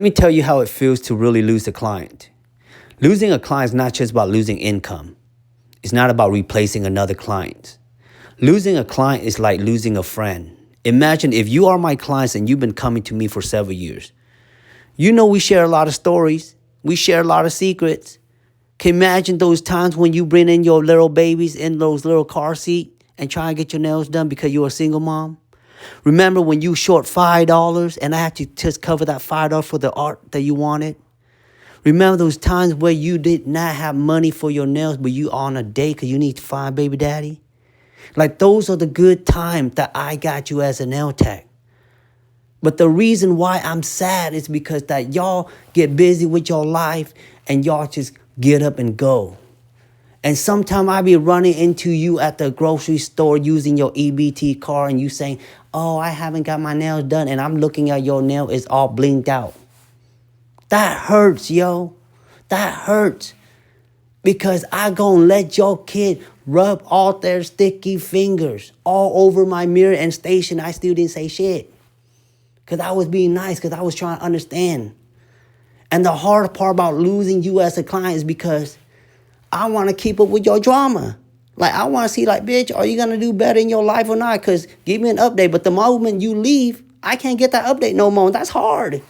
Let me tell you how it feels to really lose a client. Losing a client is not just about losing income. It's not about replacing another client. Losing a client is like losing a friend. Imagine if you are my clients and you've been coming to me for several years. You know we share a lot of stories. We share a lot of secrets. Can you imagine those times when you bring in your little babies in those little car seat and try and get your nails done because you're a single mom? Remember when you short $5 and I had to just cover that $5 for the art that you wanted? Remember those times where you did not have money for your nails, but you on a date because you need to find baby daddy? Like those are the good times that I got you as a nail tech. But the reason why I'm sad is because that y'all get busy with your life and y'all just get up and go. And sometimes I be running into you at the grocery store using your EBT card and you saying, oh, I haven't got my nails done. And I'm looking at your nail, it's all blinked out. That hurts, yo. That hurts. Because I gonna let your kid rub all their sticky fingers all over my mirror and station. I still didn't say shit. Because I was being nice, because I was trying to understand. And the hard part about losing you as a client is because I want to keep up with your drama. Like, I want to see, like, bitch, are you going to do better in your life or not? Because give me an update. But the moment you leave, I can't get that update no more. That's hard.